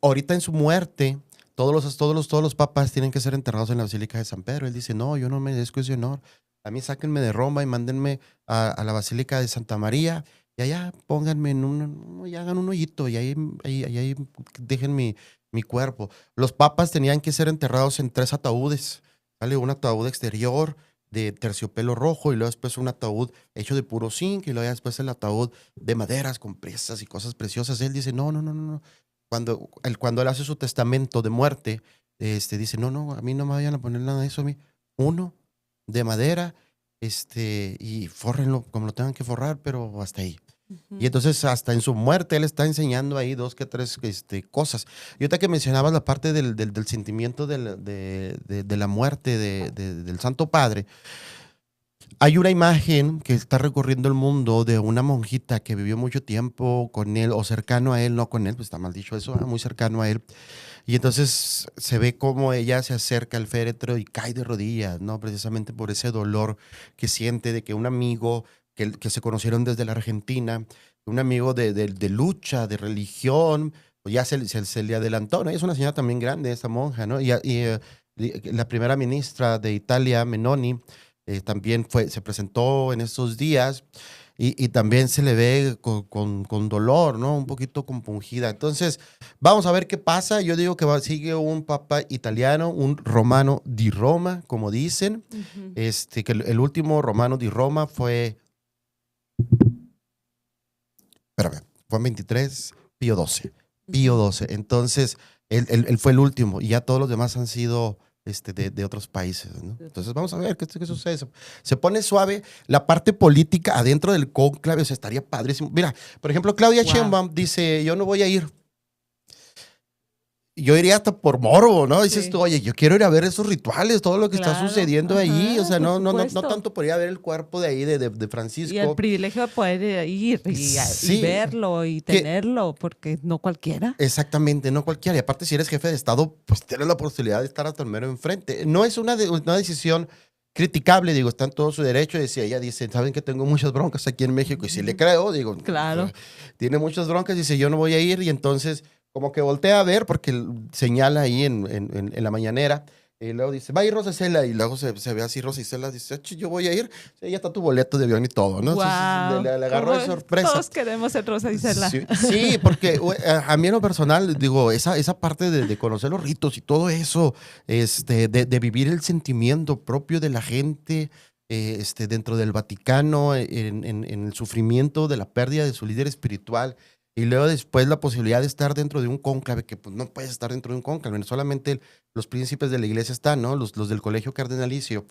Ahorita en su muerte, todos los papas tienen que ser enterrados en la Basílica de San Pedro. Él dice, no, yo no merezco ese honor. A mí sáquenme de Roma y mándenme a la Basílica de Santa María y allá pónganme y hagan un hoyito y ahí dejen mi cuerpo. Los papas tenían que ser enterrados en 3 ataúdes, ¿vale? Un ataúd exterior de terciopelo rojo y luego después un ataúd hecho de puro zinc y luego ya después el ataúd de maderas con piezas y cosas preciosas. Él dice, no, no, no, no, no. Cuando él hace su testamento de muerte, dice, no, no, a mí no me vayan a poner nada de eso a mí. Uno de madera, y fórrenlo como lo tengan que forrar, pero hasta ahí. Y Ujú. entonces hasta en su muerte él está enseñando ahí 2 que 3 cosas. Y ahorita que mencionabas la parte del sentimiento de la muerte del Santo Padre, Hay una imagen que está recorriendo el mundo de una monjita que vivió mucho tiempo con él o cercano a él, no con él, pues está mal dicho eso, muy cercano a él. Y entonces se ve cómo ella se acerca al féretro y cae de rodillas, ¿no? Precisamente por ese dolor que siente de que un amigo que se conocieron desde la Argentina, un amigo de lucha, de religión, pues ya se le adelantó, ¿no? Ella es una señora también grande, esta monja, ¿no? La primera ministra de Italia, Meloni, también se presentó en estos días y también se le ve con dolor, ¿no? Un poquito compungida. Entonces, vamos a ver qué pasa. Yo digo que sigue un papa italiano, un romano di Roma, como dicen. Ujú. Que el último romano di Roma fue, espérame, fue en 23, Pío XII. Pío XII. Entonces, él fue el último y ya todos los demás han sido de otros países, ¿no? Entonces, vamos a ver qué sucede. Se pone suave la parte política adentro del cónclave, o sea, estaría padrísimo. Mira, por ejemplo, Claudia Wow. Sheinbaum dice, yo no voy a ir. Yo iría hasta por morbo, ¿no? Dices Sí. tú, oye, yo quiero ir a ver esos rituales, todo lo que está Claro, sucediendo ahí. O ajá, sea, por no supuesto. tanto por ir a ver el cuerpo de ahí de Y el Francisco. privilegio de poder ir y Sí, verlo y que- tenerlo, porque no cualquiera. Exactamente, no cualquiera. Y aparte, si eres jefe de Estado, pues tienes la posibilidad de estar hasta el mero enfrente. No es una decisión criticable, digo, está en todo su derecho. Decía, ella dice, saben que tengo muchas broncas aquí en México, y si le creo, digo, Claro. tiene muchas broncas, dice, yo no voy a ir, y entonces como que voltea a ver, porque señala ahí en la mañanera, y luego dice, va a ir Rosa Isela, y luego se ve así Rosa Isela, dice, "Ach, yo voy a ir, sí, ya está tu boleto de avión y todo, ¿no?" Entonces Wow. le agarró de sorpresa. Todos queremos ser Rosa Isela. Sí, sí, porque a mí en lo personal, digo, esa parte de conocer los ritos y todo eso, de vivir el sentimiento propio de la gente, dentro del Vaticano, en el sufrimiento de la pérdida de su líder espiritual, y luego después la posibilidad de estar dentro de un cónclave, que pues no puedes estar dentro de un cónclave, solamente los príncipes de la iglesia están, ¿no? Los del colegio cardenalicio.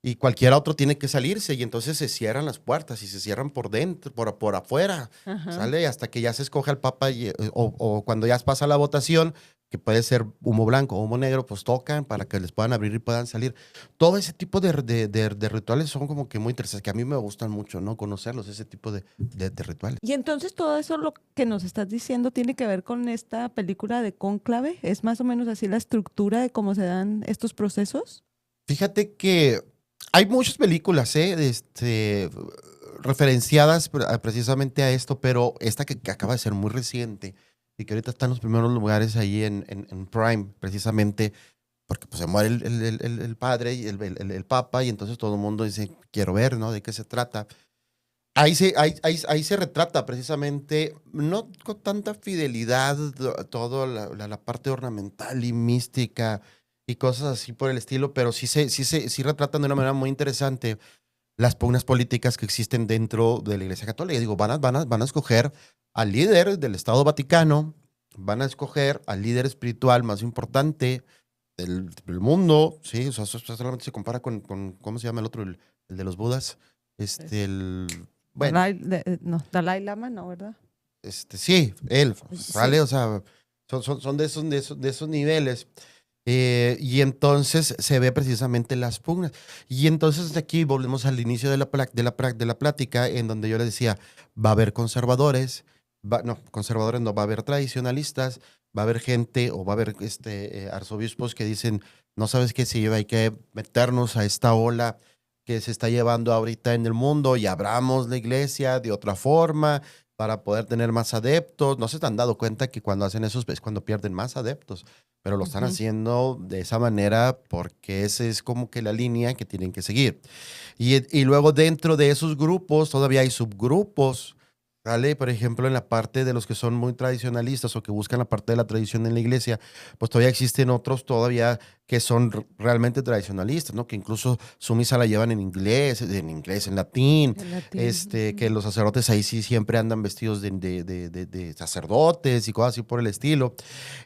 Y cualquier otro tiene que salirse y entonces se cierran las puertas y se cierran por dentro, por afuera, Ajá. ¿sale? Hasta que ya se escoge al papa o cuando ya pasa la votación, que puede ser humo blanco o humo negro, pues tocan para que les puedan abrir y puedan salir. Todo ese tipo de rituales son como que muy interesantes, que a mí me gustan mucho, ¿no? Conocerlos, ese tipo de rituales. Y entonces todo eso lo que nos estás diciendo tiene que ver con esta película de Cónclave. ¿Es más o menos así la estructura de cómo se dan estos procesos? Fíjate que hay muchas películas, referenciadas precisamente a esto, pero esta que acaba de ser muy reciente y que ahorita está en los primeros lugares ahí en Prime, precisamente porque pues, se muere el padre y el papa, y entonces todo el mundo dice, quiero ver, ¿no? ¿De qué se trata? Ahí se retrata precisamente, no con tanta fidelidad, toda la parte ornamental y mística y cosas así por el estilo, pero sí retratan de una manera muy interesante las pugnas políticas que existen dentro de la Iglesia Católica. Digo, van a escoger al líder del Estado Vaticano, van a escoger al líder espiritual más importante del mundo, ¿sí? O sea, eso solamente se compara ¿cómo se llama el otro? El de los Budas. Bueno, Dalai Lama, no, ¿verdad? sí, él, Sí. ¿sale? O sea, son de esos niveles. Y entonces se ve precisamente las pugnas. Y entonces de aquí volvemos al inicio de la plática, en donde yo les decía, va a haber conservadores, conservadores no, va a haber tradicionalistas, va a haber gente o va a haber arzobispos que dicen, no sabes qué, si hay que meternos a esta ola que se está llevando ahorita en el mundo y abramos la iglesia de otra forma para poder tener más adeptos. No se han dado cuenta que cuando hacen eso es cuando pierden más adeptos, pero lo están Ujú. haciendo de esa manera porque esa es como que la línea que tienen que seguir. Y luego dentro de esos grupos todavía hay subgrupos, ¿vale? Por ejemplo, en la parte de los que son muy tradicionalistas o que buscan la parte de la tradición en la iglesia, pues todavía existen otros todavía que son realmente tradicionalistas, ¿no? Que incluso su misa la llevan en inglés, en latín, En latín. que los sacerdotes ahí sí siempre andan vestidos de sacerdotes y cosas así por el estilo.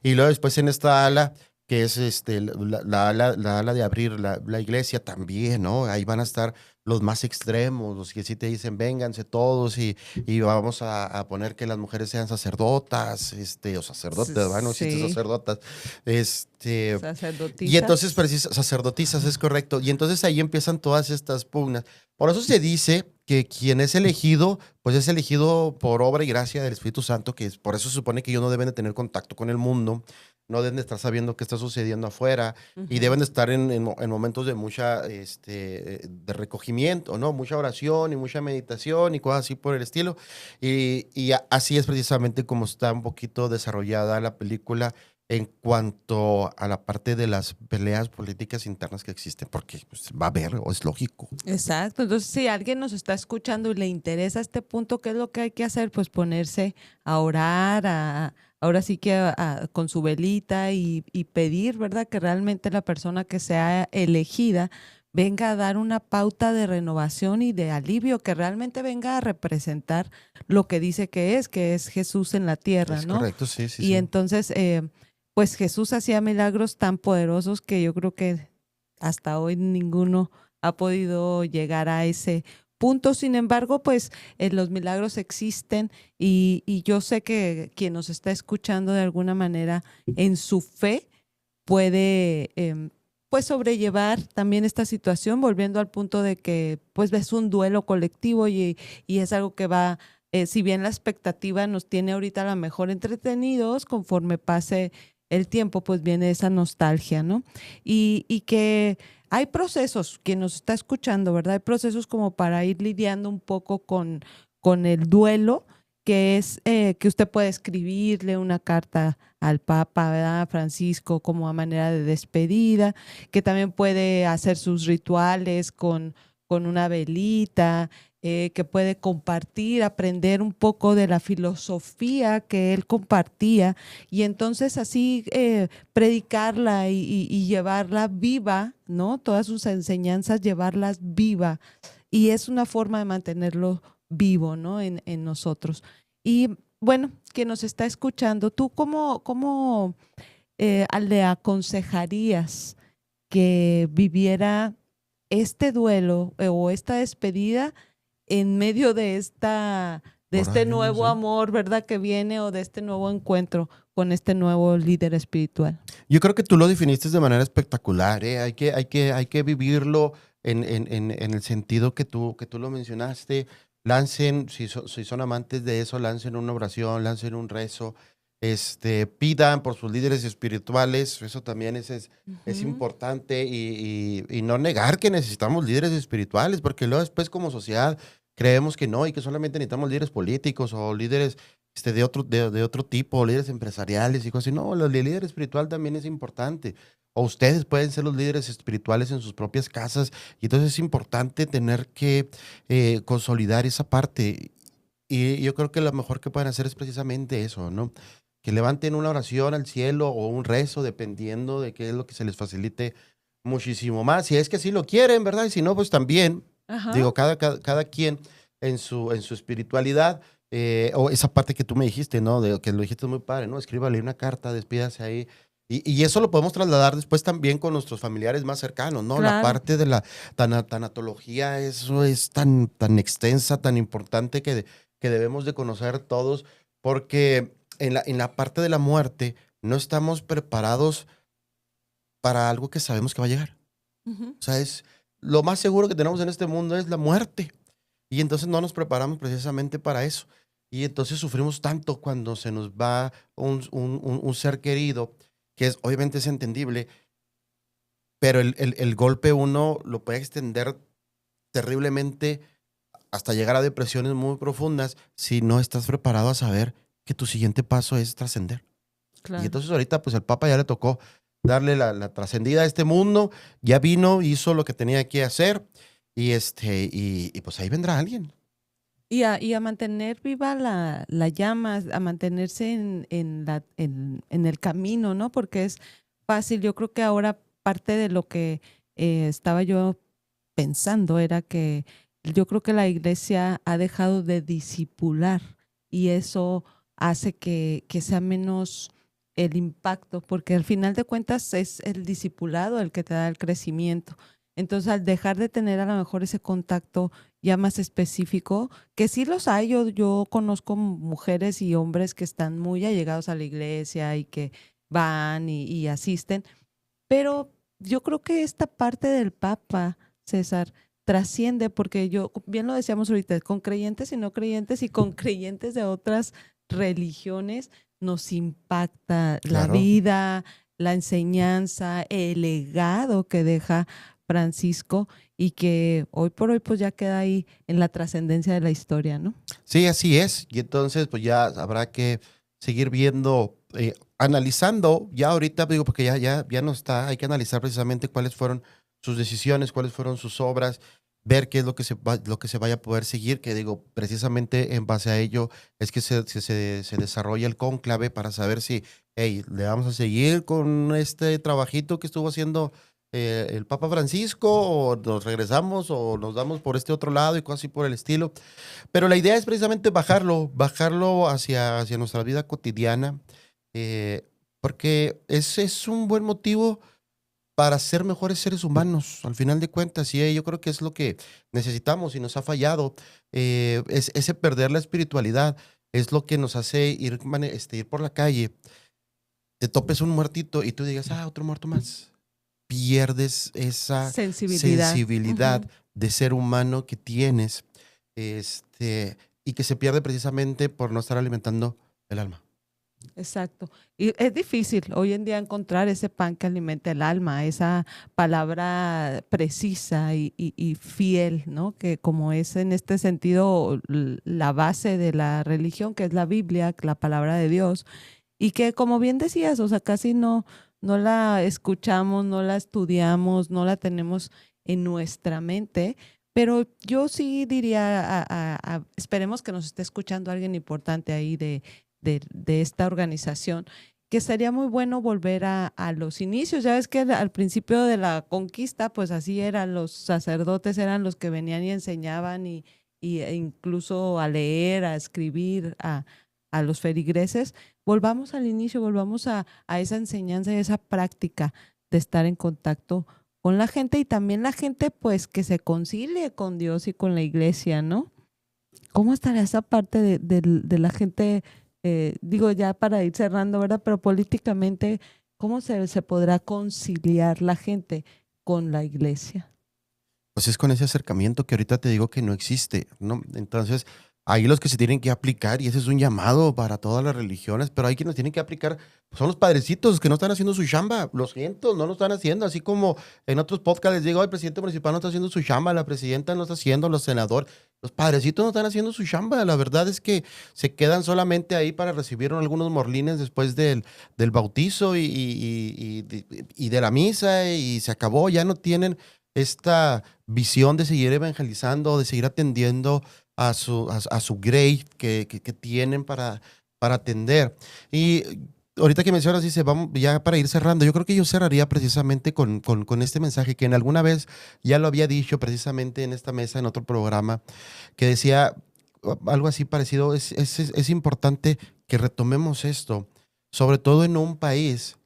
Y luego después en esta ala, que es la ala de abrir la iglesia también, ¿no? Ahí van a estar los más extremos, los que sí te dicen vénganse todos y vamos a poner que las mujeres sean sacerdotas, o sacerdotes, ¿verdad? No existen Sí, sacerdotas. Y sacerdotisas. entonces, sacerdotisas, es correcto. Y entonces ahí empiezan todas estas pugnas. Por eso se dice que quien es elegido, pues es elegido por obra y gracia del Espíritu Santo, por eso se supone que ellos no deben de tener contacto con el mundo, no deben de estar sabiendo qué está sucediendo afuera y Ujú. deben de estar en momentos de mucha, de recogimiento, ¿no? Mucha oración y mucha meditación y cosas así por el estilo. Así es precisamente como está un poquito desarrollada la película en cuanto a la parte de las peleas políticas internas que existen, porque pues, va a haber, o es lógico. Exacto. Entonces, si alguien nos está escuchando y le interesa este punto, ¿qué es lo que hay que hacer? Pues ponerse a orar, ahora sí que con su velita y pedir, ¿verdad? Que realmente la persona que sea elegida venga a dar una pauta de renovación y de alivio, que realmente venga a representar lo que dice que es Jesús en la tierra, Es ¿no? correcto, sí, sí, Y sí. entonces, pues Jesús hacía milagros tan poderosos que yo creo que hasta hoy ninguno ha podido llegar a ese punto. Sin embargo, pues los milagros existen y yo sé que quien nos está escuchando de alguna manera en su fe puede pues sobrellevar también esta situación, volviendo al punto de que pues es un duelo colectivo y es algo que va, si bien la expectativa nos tiene ahorita a lo mejor entretenidos, conforme pase el tiempo, pues viene esa nostalgia, ¿no? Y que hay procesos, quien nos está escuchando, ¿verdad? Hay procesos como para ir lidiando un poco con el duelo, que es que usted puede escribirle una carta al Papa, ¿verdad? Francisco, como a manera de despedida, que también puede hacer sus rituales con una velita, que puede compartir, aprender un poco de la filosofía que él compartía y entonces así predicarla y llevarla viva, ¿no? Todas sus enseñanzas, llevarlas viva. Y es una forma de mantenerlo vivo, ¿no? En nosotros. Y bueno, que nos está escuchando, ¿tú cómo le aconsejarías que viviera este duelo o esta despedida en medio de de este Órale, no nuevo sé. amor, ¿verdad? Que viene o de este nuevo encuentro con este nuevo líder espiritual? Yo creo que tú lo definiste de manera espectacular, ¿eh? Hay que vivirlo en el sentido que tú lo mencionaste. Lancen, si son amantes de eso, lancen una oración, lancen un rezo, pidan por sus líderes espirituales, eso también es Ujú. importante y no negar que necesitamos líderes espirituales, porque luego después como sociedad creemos que no y que solamente necesitamos líderes políticos o líderes de otro tipo, líderes empresariales y cosas así. No, el líder espiritual también es importante. O ustedes pueden ser los líderes espirituales en sus propias casas. Y entonces es importante tener que consolidar esa parte. Y yo creo que lo mejor que pueden hacer es precisamente eso, ¿no? Que levanten una oración al cielo o un rezo, dependiendo de qué es lo que se les facilite muchísimo más. Si es que sí lo quieren, ¿verdad? Y si no, pues también. Ajá. Digo, cada quien en su espiritualidad o esa parte que tú me dijiste, ¿no? De que lo dijiste muy padre, ¿no? Escríbale una carta, despídase ahí. Y eso lo podemos trasladar después también con nuestros familiares más cercanos, ¿no? La Claro. parte de la tanatología, eso es tan extensa, tan importante que debemos de conocer todos, porque en la parte de la muerte no estamos preparados para algo que sabemos que va a llegar. Ujú. O sea, lo más seguro que tenemos en este mundo es la muerte. Y entonces no nos preparamos precisamente para eso. Y entonces sufrimos tanto cuando se nos va un ser querido, que obviamente es entendible, pero el golpe uno lo puede extender terriblemente hasta llegar a depresiones muy profundas si no estás preparado a saber que tu siguiente paso es trascender. Y Claro. entonces ahorita pues el Papa ya le tocó darle la trascendida a este mundo, ya vino, hizo lo que tenía que hacer y pues ahí vendrá alguien. Y a mantener viva la llama, a mantenerse en el camino, ¿no? Porque es fácil. Yo creo que ahora parte de lo que estaba yo pensando era que yo creo que la iglesia ha dejado de discipular y eso hace que sea menos el impacto, porque al final de cuentas es el discipulado el que te da el crecimiento. Entonces, al dejar de tener a lo mejor ese contacto ya más específico, que sí los hay, yo conozco mujeres y hombres que están muy allegados a la iglesia y que van y asisten, pero yo creo que esta parte del Papa, César, trasciende, porque yo, bien lo decíamos ahorita, con creyentes y no creyentes y con creyentes de otras religiones, nos impacta la Claro. vida, la enseñanza, el legado que deja Francisco y que hoy por hoy pues ya queda ahí en la trascendencia de la historia, ¿no? Sí, así es. Y entonces, pues ya habrá que seguir viendo, analizando, ya ahorita digo, porque ya no está, hay que analizar precisamente cuáles fueron sus decisiones, cuáles fueron sus obras, ver qué es lo que se vaya a poder seguir, que digo, precisamente en base a ello es que se desarrolla el cónclave para saber si, hey, le vamos a seguir con este trabajito que estuvo haciendo el Papa Francisco, o nos regresamos, o nos damos por este otro lado y cosas así por el estilo. Pero la idea es precisamente bajarlo hacia nuestra vida cotidiana, eh, porque ese es un buen motivo para ser mejores seres humanos, al final de cuentas, y yo creo que es lo que necesitamos y nos ha fallado, es ese perder la espiritualidad, es lo que nos hace ir por la calle, te topes un muertito y tú digas, otro muerto más. Pierdes esa Sensibilidad. sensibilidad Ujú. de ser humano que tienes, y que se pierde precisamente por no estar alimentando el alma. Exacto. Y es difícil hoy en día encontrar ese pan que alimenta el alma, esa palabra precisa y fiel, ¿no? Que como es en este sentido la base de la religión, que es la Biblia, la palabra de Dios, y que como bien decías, o sea, casi no la escuchamos, no la estudiamos, no la tenemos en nuestra mente. Pero yo sí diría, esperemos que nos esté escuchando alguien importante ahí de esta organización, que sería muy bueno volver a los inicios. Ya ves que al principio de la conquista, pues así eran, los sacerdotes eran los que venían y enseñaban e incluso a leer, a escribir a los feligreses. Volvamos al inicio, volvamos a esa enseñanza y esa práctica de estar en contacto con la gente y también la gente pues que se concilie con Dios y con la iglesia, ¿no? ¿Cómo estará esa parte de la gente? Digo ya para ir cerrando, ¿verdad? Pero políticamente, ¿cómo se podrá conciliar la gente con la iglesia? Pues es con ese acercamiento que ahorita te digo que no existe, ¿no? Entonces, ahí los que se tienen que aplicar, y ese es un llamado para todas las religiones, pero hay quienes tienen que aplicar, pues, son los padrecitos que no están haciendo su chamba, los cientos no lo están haciendo, así como en otros podcasts les digo, el presidente municipal no está haciendo su chamba, la presidenta no está haciendo, los senadores, los padrecitos no están haciendo su chamba, la verdad es que se quedan solamente ahí para recibir algunos morlines después del bautizo y de la misa, y se acabó, ya no tienen esta visión de seguir evangelizando, de seguir atendiendo a su grey que tienen para atender. Y ahorita que mencionas, dice, vamos ya para ir cerrando, yo creo que yo cerraría precisamente con este mensaje que en alguna vez ya lo había dicho precisamente en esta mesa, en otro programa, que decía algo así parecido, es importante que retomemos esto, sobre todo en un país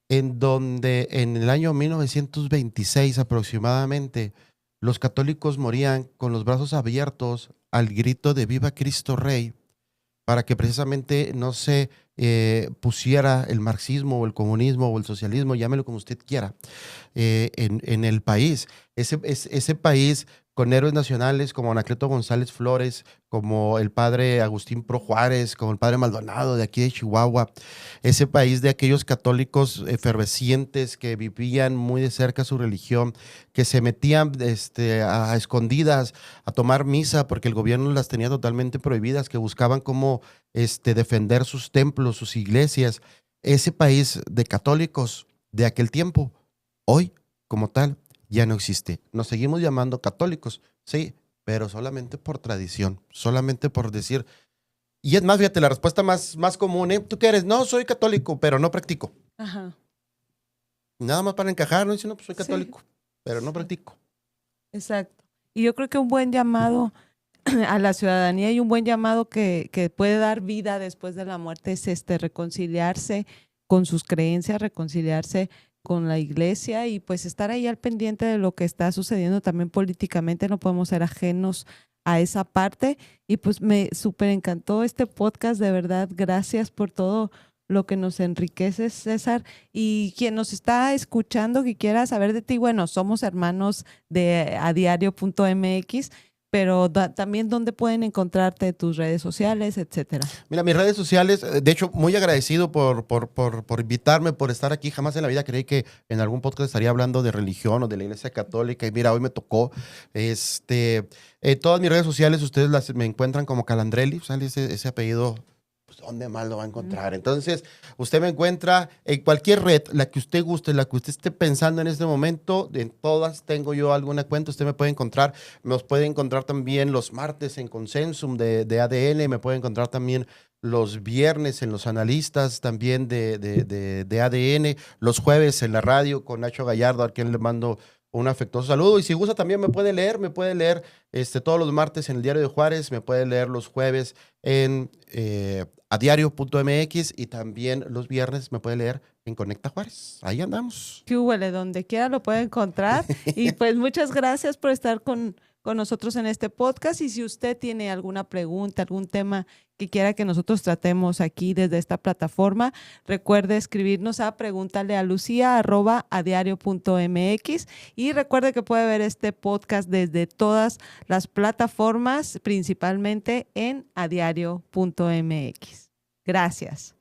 en donde en el año 1926 aproximadamente los católicos morían con los brazos abiertos al grito de Viva Cristo Rey, para que precisamente no se pusiera el marxismo o el comunismo o el socialismo, llámelo como usted quiera, en el país. Ese país con héroes nacionales como Anacleto González Flores, como el padre Agustín Pro Juárez, como el padre Maldonado de aquí de Chihuahua, ese país de aquellos católicos efervescientes que vivían muy de cerca su religión, que se metían a escondidas a tomar misa porque el gobierno las tenía totalmente prohibidas, que buscaban cómo defender sus templos, sus iglesias. Ese país de católicos de aquel tiempo, hoy como tal, ya no existe. Nos seguimos llamando católicos, sí, pero solamente por tradición, solamente por decir. Y es más, fíjate, la respuesta más común, ¿tú qué eres? No, soy católico, pero no practico. Ajá. Nada más para encajar, no dice, no, pues soy Sí. católico, pero no Sí. practico. Exacto. Y yo creo que un buen llamado a la ciudadanía y un buen llamado que puede dar vida después de la muerte es reconciliarse con sus creencias, reconciliarse con la iglesia y pues estar ahí al pendiente de lo que está sucediendo también políticamente. No podemos ser ajenos a esa parte. Y pues me súper encantó este podcast, de verdad. Gracias por todo lo que nos enriquece, César. Y quien nos está escuchando, que quiera saber de ti, bueno, somos hermanos de adiario.mx, pero también dónde pueden encontrarte, tus redes sociales, etcétera. Mira, mis redes sociales, de hecho, muy agradecido por invitarme, por estar aquí. Jamás en la vida creí que en algún podcast estaría hablando de religión o de la Iglesia Católica. Y mira, hoy me tocó. Todas mis redes sociales, ustedes me encuentran como Calandrelli, sale ese apellido. Pues, ¿dónde más lo va a encontrar? Entonces, usted me encuentra en cualquier red, la que usted guste, la que usted esté pensando en este momento. En todas tengo yo alguna cuenta, usted me puede encontrar. Nos puede encontrar también los martes en Consensum de ADN, me puede encontrar también los viernes en los analistas también de ADN, los jueves en la radio con Nacho Gallardo, a quien le mando un afectuoso saludo. Y si gusta también me puede leer todos los martes en el Diario de Juárez, me puede leer los jueves en adiario.mx y también los viernes me puede leer en Conecta Juárez. Ahí andamos. Que huele, donde quiera lo puede encontrar. Y pues muchas gracias por estar con nosotros en este podcast. Y si usted tiene alguna pregunta, algún tema que quiera que nosotros tratemos aquí desde esta plataforma, recuerde escribirnos a preguntalealucia@adiario.mx y recuerde que puede ver este podcast desde todas las plataformas, principalmente en adiario.mx. Gracias.